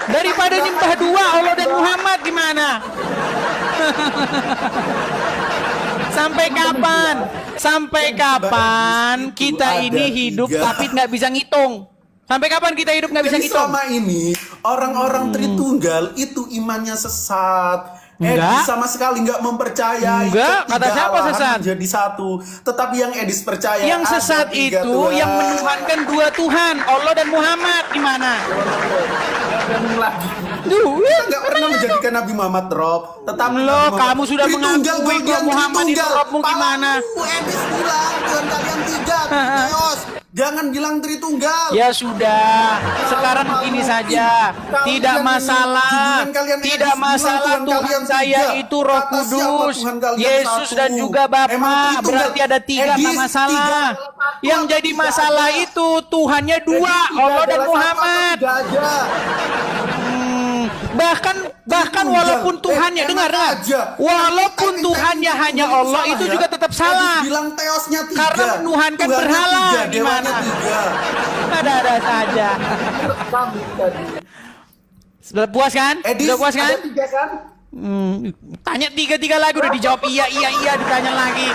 Daripada nyembah 2 Allah dan Muhammad gimana? Sampai kapan kita ini hidup tapi nggak bisa ngitung? Sampai kapan kita hidup nggak bisa Jadi ngitung? selama ini orang-orang Tritunggal itu imannya sesat. Enggak. Edis sama sekali nggak mempercayai Enggak, kata ketiga siapa Allahan sesat? menjadi satu. Tetapi yang Edis percaya Yang ada sesat tiga itu Tuhan. yang menuhankan dua Tuhan, Allah dan Muhammad. Gimana? Ngomong lagi. Duh, Kita nggak pernah menjadikan Nabi Muhammad Rob. Tetapi Loh, Nabi Muhammad- kamu sudah Tritunggal, mengakui Goldian, bahwa Muhammad itu Tritunggal. Robmu gimana? Palamu, Edis bilang Tuhan kalian tiga, Theos. Jangan bilang Tritunggal. ya sudah. Sekarang begini saja. Tidak masalah. Tidak masalah Tuhan saya itu Roh Kudus, Yesus dan juga Bapa. Berarti ada tiga, tak masalah. Yang jadi masalah itu Tuhannya dua, Allah dan Muhammad. Bahkan walaupun Tuhannya dengar, walaupun Tuhannya hanya Allah itu juga tetap salah. Bilang Theosnya tiga. Karena menuhankan Tuhannya berhala. tiga, Gimana? dewanya tiga. Ada saja. Sudah puas kan? Edis, Sudah puas kan? ada tiga kan? Tanya tiga lagi udah dijawab iya, ditanya lagi.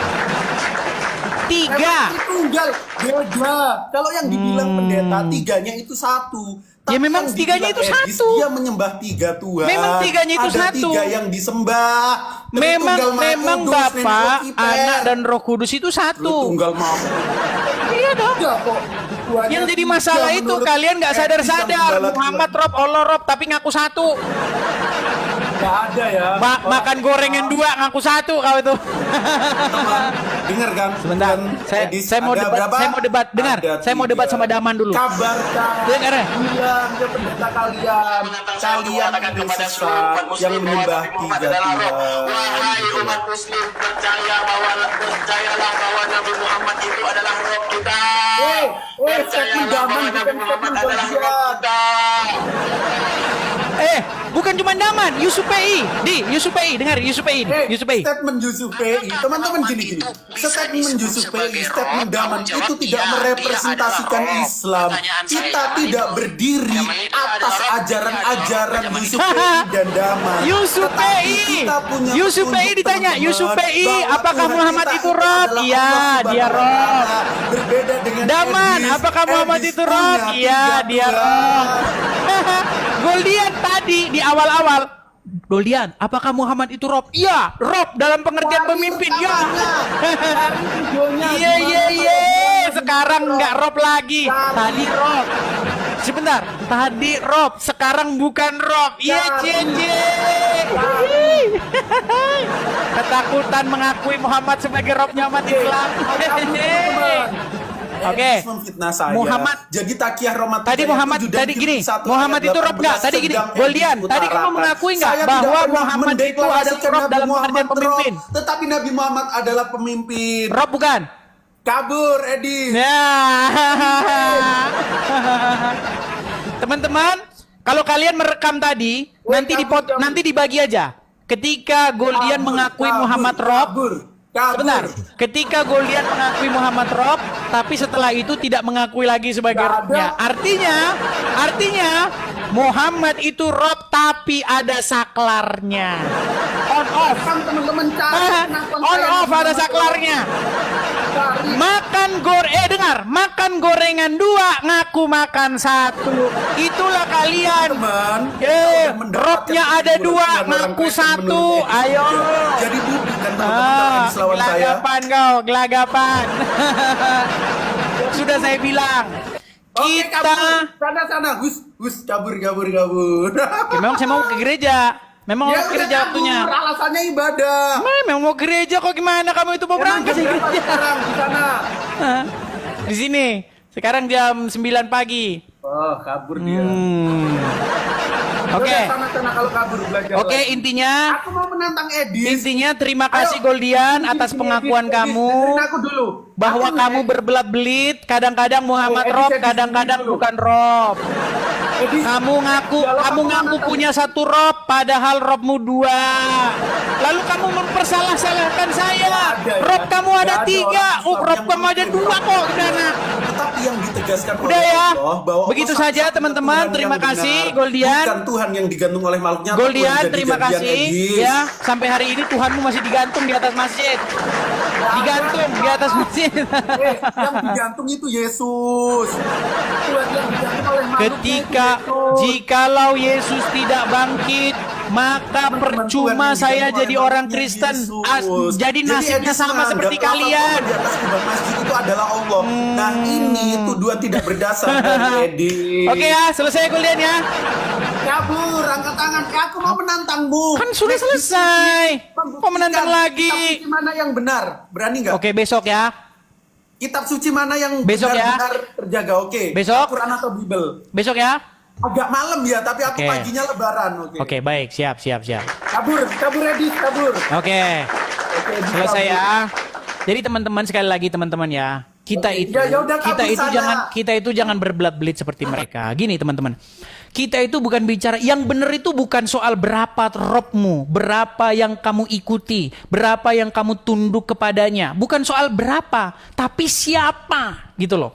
Tiga. Tritunggal beda. Kalau yang dibilang pendeta tiganya itu satu. Ya, Tapi memang yang tiganya dibilang itu Edis, satu. Dia menyembah tiga Tuhan. Memang tiganya itu ada satu. Tiga yang disembah. Memang Tritunggal Maha memang Kudus, Nenek Bapa, Lokiper. Anak dan Roh Kudus itu satu. Tritunggal Maha Iya dong. Tiga kok. Tuhannya Yang jadi tiga masalah itu menurut kalian nggak Edis dan sadar-sadar Gembala Muhammad Rob, Allah Rob, tapi ngaku satu. Nggak ada ya. Makan gorengan dua ngaku satu kau itu. Dengar kan? Sebentar, Tuhan Edis saya mau ada debat, berapa? saya mau debat. Dengar, Ada saya mau tiga. debat sama Daman dulu. Kabarkan. Dengar ya? Bilang ke pendeta kalian. Kalian mengatakan ini kepada seluruh sesat umat yang muslim bahwa menyembah Nabi Muhammad tiga adalah Roh. Tuhan. Wahai umat muslim, percayalah bahwa Nabi Muhammad itu adalah Roh kita. statement Percayalah Daman bahwa Nabi bukan Muhammad statement adalah Roh Goldian. kita. Bukan cuma Daman, Yusuf PI. Yusuf PI, dengar Yusuf PI. Yusuf PI. Statement Yusuf PI, teman-teman gini. Statement Yusuf PI, statement Daman itu tidak merepresentasikan Islam. Kita tidak berdiri atas ajaran-ajaran Yusuf PI dan Daman. Yusuf Tetapi PI. kita punya Yusuf PI petunjuk, ditanya, teman-teman, Yusuf PI, bahwa apakah Tuhan Muhammad kita itu Rob? adalah Iya, Allah dia Subhanahu wa Rob. Ta'ala. Berbeda dengan Daman, Edis. apakah Muhammad Edis itu Rob? punya Iya, tiga dia Tuhan. Rob. Goldian tadi di awal-awal. Goldian, apakah Muhammad itu Rob? Iya, Rob dalam pengertian pemimpin. Ya. Iya. Sekarang nggak Rob lagi. Tadi Rob. Sebentar, tadi Rob, sekarang bukan Rob. Iya, cie. Ketakutan mengakui Muhammad sebagai Robnya umat Islam. Oke. Edis memfitnah saya. Muhammad. Jadi takiyah Ramadan. Tadi Muhammad tadi gini, Muhammad itu Rob nggak? Tadi gini, Goldian, tadi kamu mengakui nggak bahwa Muhammad itu adalah Rob dalam pengertian pemimpin? Tetapi Nabi Muhammad adalah pemimpin. Rob bukan? Kabur, Edis. Ya. Teman-teman, kalau kalian merekam tadi, nanti dibagi aja. Ketika Goldian mengakui Muhammad Rob, sebentar. Ketika Goldian mengakui Muhammad Rob, tapi setelah itu tidak mengakui lagi sebagai Robnya. Artinya Muhammad itu Rob tapi ada saklarnya. On off. Kan teman-teman cari. On off ada saklarnya. Makan gorengan dua, ngaku makan satu. Itulah kalian. Teman. Robnya ada dua, ngaku satu. Ayo. Jadi bukan teman-teman lawan saya. Gelagapan kau, gelagapan. Sudah saya bilang. Oke, Kita kabur. Sana. Gus, kabur. Ya, memang saya mau ke gereja. Memang mau ke gereja waktunya. Alasannya ibadah. Memang mau ke gereja kok gimana kamu itu mau berangkat sih gereja? Sekarang di sana. Di sini. Sekarang jam 9 pagi. Oh, kabur dia. Oke. Sana kalau kabur belajar. Oke, lagi. intinya Aku mau menantang Edis. terima kasih Goldian atas pengakuan kamu Dengerin aku dulu. bahwa kamu berbelat-belit, kadang-kadang Muhammad Rob, kadang-kadang bukan Rob. Kamu ngaku punya satu Rob, padahal Robmu dua. Lalu kamu mempersalah-salahkan saya. Rob kamu ada tiga, Rob kamu ada dua kok, gimana? Tetapi yang ditegaskan Udah oleh ya. Allah bahwa Begitu Allah saja, satu-satunya teman-teman. Tuhan Terima yang kasih, benar. Goldian. Bukan Tuhan yang digantung oleh makhluknya. Goldian, ataupun terima jadi-jadian kasih. Edis. Ya, sampai hari ini Tuhanmu masih digantung di atas masjid. Digantung di atas mesin. Yang digantung itu Yesus. Tuhan yang digantung oleh makhluk Ketika itu Yesus. jikalau Yesus tidak bangkit, maka percuma Tuhan saya digantung jadi oleh orang makhluknya Kristen. Yesus. Jadi nasibnya Edison sama seperti menganggap kalau kalian. di atas kubah masjid itu adalah Allah. Nah, ini tuduhan tidak berdasar dari Edi. Oke ya, selesai kuliahnya. Kabur, angkat tangan. Aku mau menantangmu. Kan sudah selesai. Kok menantang Kitab lagi? suci mana yang benar? Berani nggak? Oke, besok ya. Kitab suci mana yang Besok ya. benar-benar terjaga? Oke. Besok. Al-Quran atau Bible? Besok ya. Agak malam ya, tapi aku Oke. paginya lebaran. Oke. Oke, baik. Siap. Kabur Edit, kabur. Oke. Oke, Edit, Selesai kabur. ya. Jadi teman-teman, sekali lagi teman-teman ya. Kita Oke, itu ya udah, kabur sana. kita itu jangan berbelat-belit seperti mereka. Gini teman-teman. Kita itu bukan bicara yang benar, itu bukan soal berapa robmu, berapa yang kamu ikuti, berapa yang kamu tunduk kepadanya. Bukan soal berapa, tapi siapa, gitu loh.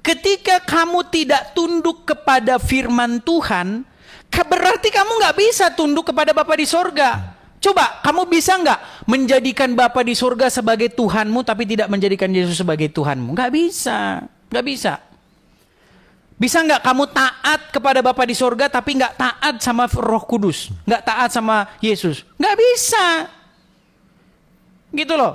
Ketika kamu tidak tunduk kepada firman Tuhan, berarti kamu nggak bisa tunduk kepada Bapa di sorga. Coba, kamu bisa nggak menjadikan Bapa di sorga sebagai Tuhanmu, tapi tidak menjadikan Yesus sebagai Tuhanmu? Nggak bisa. Bisa nggak kamu taat kepada Bapa di sorga, tapi nggak taat sama Roh Kudus, nggak taat sama Yesus? Nggak bisa. Gitu loh.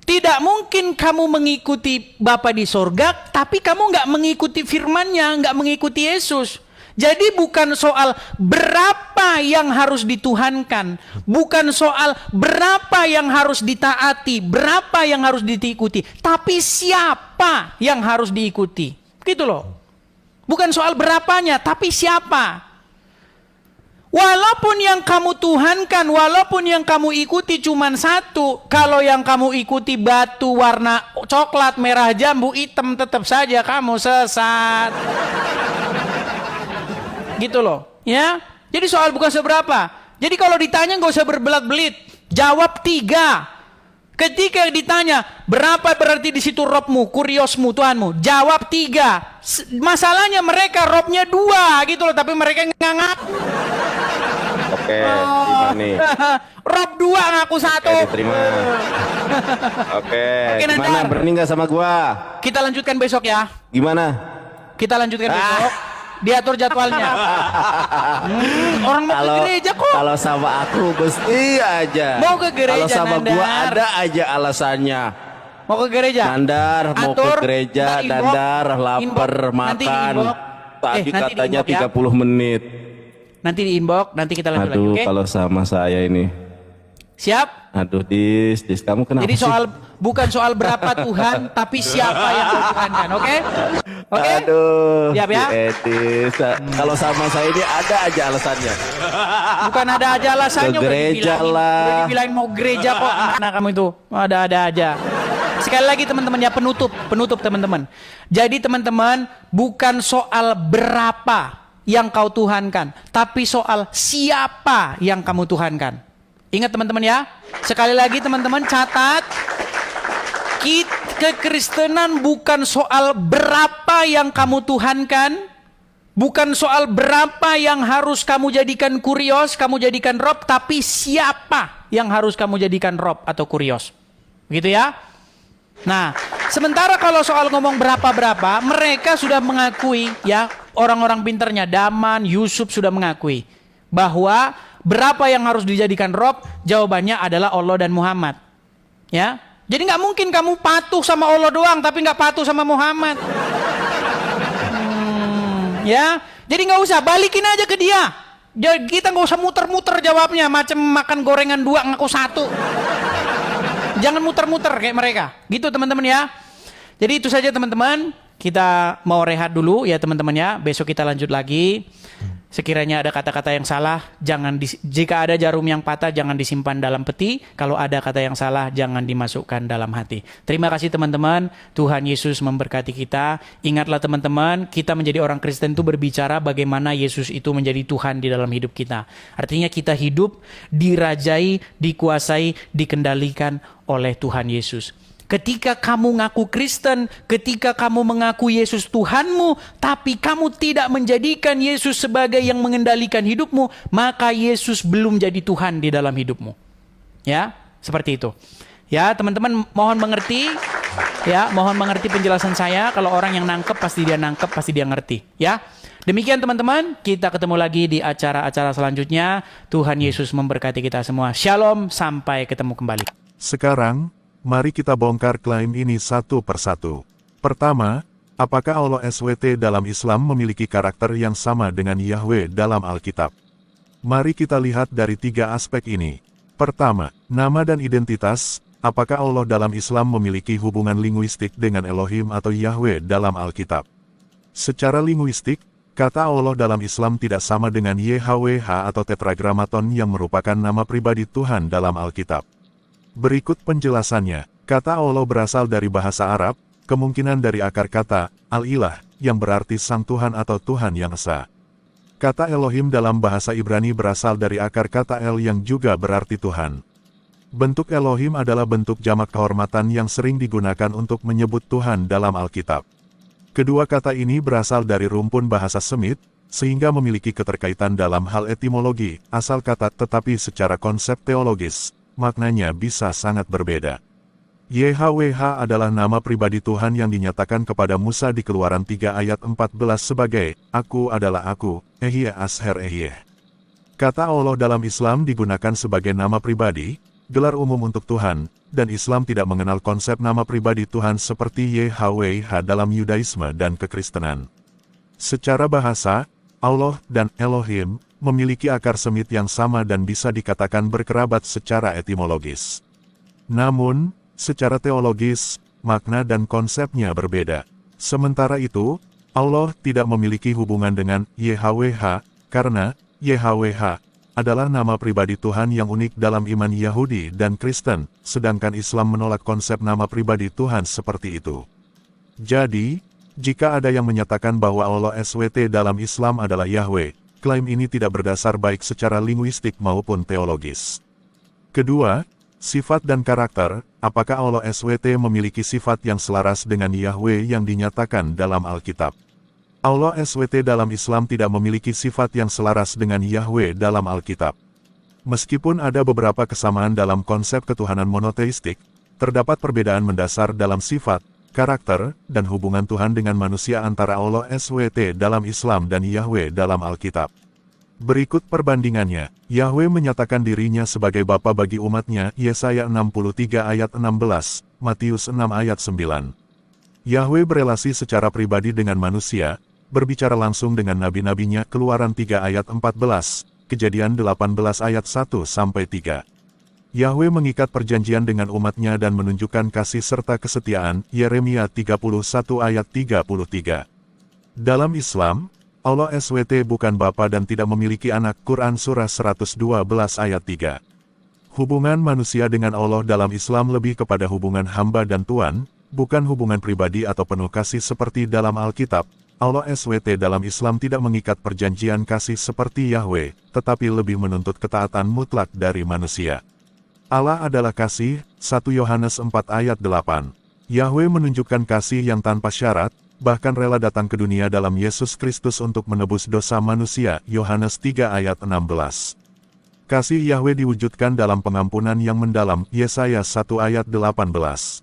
Tidak mungkin kamu mengikuti Bapa di sorga, tapi kamu nggak mengikuti firman-Nya, nggak mengikuti Yesus. Jadi bukan soal berapa yang harus dituhankan, bukan soal berapa yang harus ditaati, berapa yang harus diikuti, tapi siapa yang harus diikuti. Gitu loh. Bukan soal berapanya, tapi siapa. Walaupun yang kamu tuhankan, walaupun yang kamu ikuti cuma satu, kalau yang kamu ikuti batu warna coklat, merah, jambu, hitam, tetap saja kamu sesat. Gitu loh, ya. Jadi soal bukan seberapa. Jadi kalau ditanya nggak usah berbelat-belit, jawab 3. Ketika ditanya berapa berarti di situ robmu, kuriosmu, Tuhanmu, jawab 3. Masalahnya mereka robnya 2 gitu loh, tapi mereka nggak ngaku. Oke, terima nih. Rob 2 ngaku 1. Oke, diterima. Oke, Oke, gimana? Nandar. Berani nggak sama gua? Kita lanjutkan besok ya. Gimana? Kita lanjutkan besok. Diatur jadwalnya. Orang mau ke gereja kok. Kalau sama aku mesti aja. Mau ke gereja, Kalau sama gua Nandar. ada aja alasannya. Mau ke gereja? Nandar mau ke Atur, gereja, ntar inbox, Nandar lapar inbox, nanti makan. inbox. Tadi Nanti katanya di inbox ya. 30 menit. Nanti di inbox, nanti kita lanjut lagi, Aduh, oke? kalau sama saya ini. Siap? Aduh, dis kamu kenapa Jadi sih? bukan soal berapa Tuhan, tapi siapa yang kau tuhankan, oke? Oke? Aduh, Siap ya? si Etis. Kalau sama saya ini ada aja alasannya. Bukan ada aja alasannya. Ke gereja lah. Udah dibilangin mau gereja kok. Mana kamu itu? Ada aja. Sekali lagi teman-teman ya, penutup teman-teman. Jadi teman-teman, bukan soal berapa yang kau tuhankan, tapi soal siapa yang kamu tuhankan. Ingat teman-teman ya. Sekali lagi teman-teman catat. Kekristenan bukan soal berapa yang kamu tuhankan, bukan soal berapa yang harus kamu jadikan kurios, kamu jadikan rob, tapi siapa yang harus kamu jadikan rob atau kurios. Begitu ya. Nah, sementara kalau soal ngomong berapa-berapa, mereka sudah mengakui ya, orang-orang pinternya Daman, Yusuf sudah mengakui bahwa berapa yang harus dijadikan rob, jawabannya adalah Allah dan Muhammad. Ya. Jadi nggak mungkin kamu patuh sama Allah doang tapi nggak patuh sama Muhammad. Ya, jadi nggak usah, balikin aja ke dia. Kita nggak usah muter-muter jawabnya, macam makan gorengan 2 ngaku 1. Jangan muter-muter kayak mereka. Gitu teman-teman ya. Jadi itu saja teman-teman. Kita mau rehat dulu ya teman-teman ya. Besok kita lanjut lagi. Sekiranya ada kata-kata yang salah, jika ada jarum yang patah jangan disimpan dalam peti. Kalau ada kata yang salah jangan dimasukkan dalam hati. Terima kasih teman-teman. Tuhan Yesus memberkati kita. Ingatlah teman-teman, kita menjadi orang Kristen itu berbicara bagaimana Yesus itu menjadi Tuhan di dalam hidup kita. Artinya kita hidup dirajai, dikuasai, dikendalikan oleh Tuhan Yesus. Ketika kamu ngaku Kristen, ketika kamu mengaku Yesus Tuhanmu, tapi kamu tidak menjadikan Yesus sebagai yang mengendalikan hidupmu, maka Yesus belum jadi Tuhan di dalam hidupmu. Ya, seperti itu. Ya, teman-teman mohon mengerti. Ya, mohon mengerti penjelasan saya. Kalau orang yang nangkep, pasti dia nangkep, pasti dia ngerti. Ya, demikian teman-teman. Kita ketemu lagi di acara-acara selanjutnya. Tuhan Yesus memberkati kita semua. Shalom, sampai ketemu kembali. Sekarang, mari kita bongkar klaim ini satu persatu. Pertama, apakah Allah SWT dalam Islam memiliki karakter yang sama dengan Yahweh dalam Alkitab? Mari kita lihat dari 3 aspek ini. Pertama, nama dan identitas. Apakah Allah dalam Islam memiliki hubungan linguistik dengan Elohim atau Yahweh dalam Alkitab? Secara linguistik, kata Allah dalam Islam tidak sama dengan YHWH atau Tetragrammaton yang merupakan nama pribadi Tuhan dalam Alkitab. Berikut penjelasannya. Kata Allah berasal dari bahasa Arab, kemungkinan dari akar kata Al-Ilah, yang berarti Sang Tuhan atau Tuhan yang Esa. Kata Elohim dalam bahasa Ibrani berasal dari akar kata El yang juga berarti Tuhan. Bentuk Elohim adalah bentuk jamak kehormatan yang sering digunakan untuk menyebut Tuhan dalam Alkitab. Kedua kata ini berasal dari rumpun bahasa Semit, sehingga memiliki keterkaitan dalam hal etimologi, asal kata, tetapi secara konsep teologis, maknanya bisa sangat berbeda. YHWH adalah nama pribadi Tuhan yang dinyatakan kepada Musa di Keluaran 3 ayat 14 sebagai, Aku adalah Aku, Ehyeh Asher Ehyeh. Kata Allah dalam Islam digunakan sebagai nama pribadi, gelar umum untuk Tuhan, dan Islam tidak mengenal konsep nama pribadi Tuhan seperti YHWH dalam Yudaisme dan Kekristenan. Secara bahasa, Allah dan Elohim memiliki akar Semit yang sama dan bisa dikatakan berkerabat secara etimologis. Namun, secara teologis, makna dan konsepnya berbeda. Sementara itu, Allah tidak memiliki hubungan dengan YHWH, karena YHWH adalah nama pribadi Tuhan yang unik dalam iman Yahudi dan Kristen, sedangkan Islam menolak konsep nama pribadi Tuhan seperti itu. Jadi, jika ada yang menyatakan bahwa Allah SWT dalam Islam adalah Yahweh, klaim ini tidak berdasar baik secara linguistik maupun teologis. Kedua, sifat dan karakter. Apakah Allah SWT memiliki sifat yang selaras dengan Yahweh yang dinyatakan dalam Alkitab? Allah SWT dalam Islam tidak memiliki sifat yang selaras dengan Yahweh dalam Alkitab. Meskipun ada beberapa kesamaan dalam konsep ketuhanan monoteistik, terdapat perbedaan mendasar dalam sifat, karakter, dan hubungan Tuhan dengan manusia antara Allah SWT dalam Islam dan Yahweh dalam Alkitab. Berikut perbandingannya. Yahweh menyatakan dirinya sebagai Bapa bagi umatnya, Yesaya 63 ayat 16, Matius 6 ayat 9. Yahweh berelasi secara pribadi dengan manusia, berbicara langsung dengan nabi-nabinya, Keluaran 3 ayat 14, Kejadian 18 ayat 1-3. Yahweh mengikat perjanjian dengan umatnya dan menunjukkan kasih serta kesetiaan, Yeremia 31 ayat 33. Dalam Islam, Allah SWT bukan Bapa dan tidak memiliki anak, Quran Surah 112 ayat 3. Hubungan manusia dengan Allah dalam Islam lebih kepada hubungan hamba dan Tuan, bukan hubungan pribadi atau penuh kasih seperti dalam Alkitab. Allah SWT dalam Islam tidak mengikat perjanjian kasih seperti Yahweh, tetapi lebih menuntut ketaatan mutlak dari manusia. Allah adalah kasih, 1 Yohanes 4 ayat 8. Yahweh menunjukkan kasih yang tanpa syarat, bahkan rela datang ke dunia dalam Yesus Kristus untuk menebus dosa manusia, Yohanes 3 ayat 16. Kasih Yahweh diwujudkan dalam pengampunan yang mendalam, Yesaya 1 ayat 18.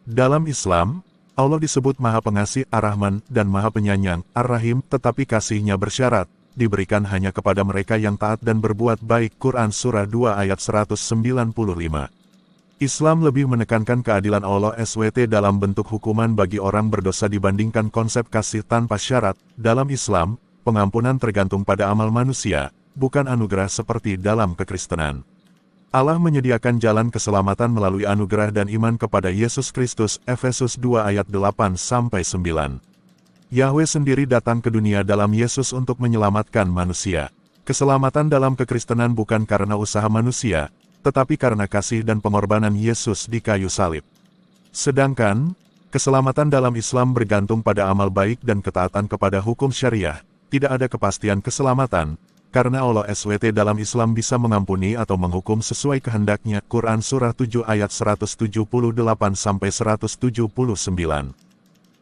Dalam Islam, Allah disebut Maha Pengasih, Ar-Rahman, dan Maha Penyayang, Ar-Rahim, tetapi kasih-Nya bersyarat, diberikan hanya kepada mereka yang taat dan berbuat baik, Quran Surah 2 ayat 195. Islam lebih menekankan keadilan Allah SWT dalam bentuk hukuman bagi orang berdosa dibandingkan konsep kasih tanpa syarat. Dalam Islam, pengampunan tergantung pada amal manusia, bukan anugerah seperti dalam Kekristenan. Allah menyediakan jalan keselamatan melalui anugerah dan iman kepada Yesus Kristus, Efesus 2 ayat 8-9. Yahweh sendiri datang ke dunia dalam Yesus untuk menyelamatkan manusia. Keselamatan dalam Kekristenan bukan karena usaha manusia, tetapi karena kasih dan pengorbanan Yesus di kayu salib. Sedangkan, keselamatan dalam Islam bergantung pada amal baik dan ketaatan kepada hukum syariah. Tidak ada kepastian keselamatan, karena Allah SWT dalam Islam bisa mengampuni atau menghukum sesuai kehendaknya, Quran Surah 7 ayat 178-179.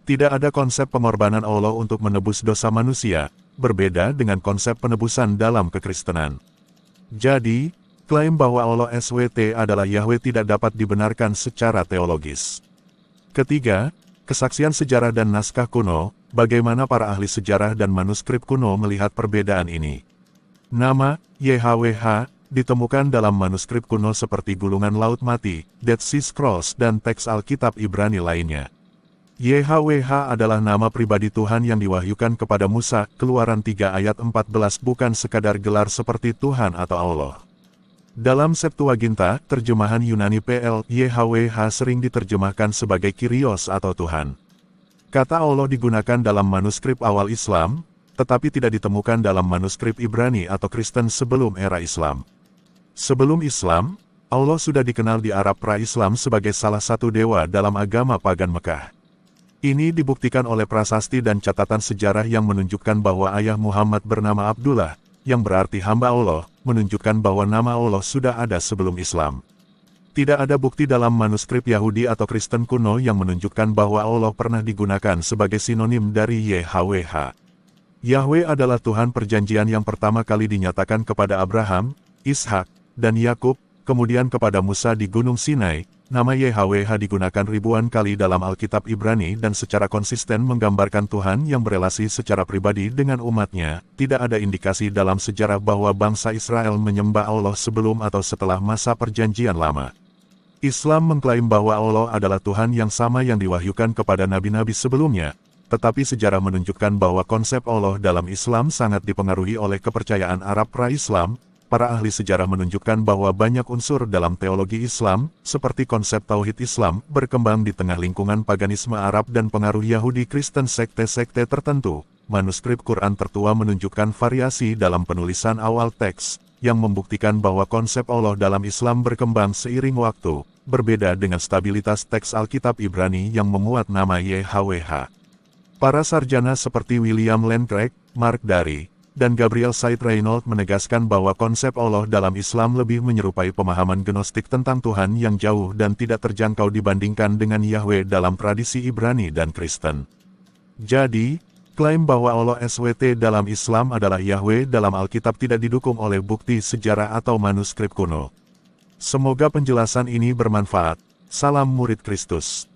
Tidak ada konsep pengorbanan Allah untuk menebus dosa manusia, berbeda dengan konsep penebusan dalam Kekristenan. Jadi, Klaim bahwa Allah SWT adalah Yahweh tidak dapat dibenarkan secara teologis. Ketiga, kesaksian sejarah dan naskah kuno, bagaimana para ahli sejarah dan manuskrip kuno melihat perbedaan ini. Nama, YHWH, ditemukan dalam manuskrip kuno seperti Gulungan Laut Mati, Dead Sea Scrolls dan teks Alkitab Ibrani lainnya. YHWH adalah nama pribadi Tuhan yang diwahyukan kepada Musa, Keluaran 3 ayat 14 bukan sekadar gelar seperti Tuhan atau Allah. Dalam Septuaginta, terjemahan Yunani PL, YHWH sering diterjemahkan sebagai Kyrios atau Tuhan. Kata Allah digunakan dalam manuskrip awal Islam, tetapi tidak ditemukan dalam manuskrip Ibrani atau Kristen sebelum era Islam. Sebelum Islam, Allah sudah dikenal di Arab pra-Islam sebagai salah satu dewa dalam agama pagan Mekah. Ini dibuktikan oleh prasasti dan catatan sejarah yang menunjukkan bahwa ayah Muhammad bernama Abdullah, yang berarti hamba Allah, menunjukkan bahwa nama Allah sudah ada sebelum Islam. Tidak ada bukti dalam manuskrip Yahudi atau Kristen kuno yang menunjukkan bahwa Allah pernah digunakan sebagai sinonim dari YHWH. Yahweh adalah Tuhan perjanjian yang pertama kali dinyatakan kepada Abraham, Ishak, dan Yakub, kemudian kepada Musa di Gunung Sinai. Nama YHWH digunakan ribuan kali dalam Alkitab Ibrani dan secara konsisten menggambarkan Tuhan yang berelasi secara pribadi dengan umatnya. Tidak ada indikasi dalam sejarah bahwa bangsa Israel menyembah Allah sebelum atau setelah masa perjanjian lama. Islam mengklaim bahwa Allah adalah Tuhan yang sama yang diwahyukan kepada nabi-nabi sebelumnya, tetapi sejarah menunjukkan bahwa konsep Allah dalam Islam sangat dipengaruhi oleh kepercayaan Arab pra-Islam. Para ahli sejarah menunjukkan bahwa banyak unsur dalam teologi Islam, seperti konsep Tauhid Islam, berkembang di tengah lingkungan paganisme Arab dan pengaruh Yahudi Kristen sekte-sekte tertentu. Manuskrip Quran tertua menunjukkan variasi dalam penulisan awal teks, yang membuktikan bahwa konsep Allah dalam Islam berkembang seiring waktu, berbeda dengan stabilitas teks Alkitab Ibrani yang memuat nama YHWH. Para sarjana seperti William Lane Craig, Mark Dari, dan Gabriel Said Reynolds menegaskan bahwa konsep Allah dalam Islam lebih menyerupai pemahaman gnostik tentang Tuhan yang jauh dan tidak terjangkau dibandingkan dengan Yahweh dalam tradisi Ibrani dan Kristen. Jadi, klaim bahwa Allah SWT dalam Islam adalah Yahweh dalam Alkitab tidak didukung oleh bukti sejarah atau manuskrip kuno. Semoga penjelasan ini bermanfaat. Salam murid Kristus.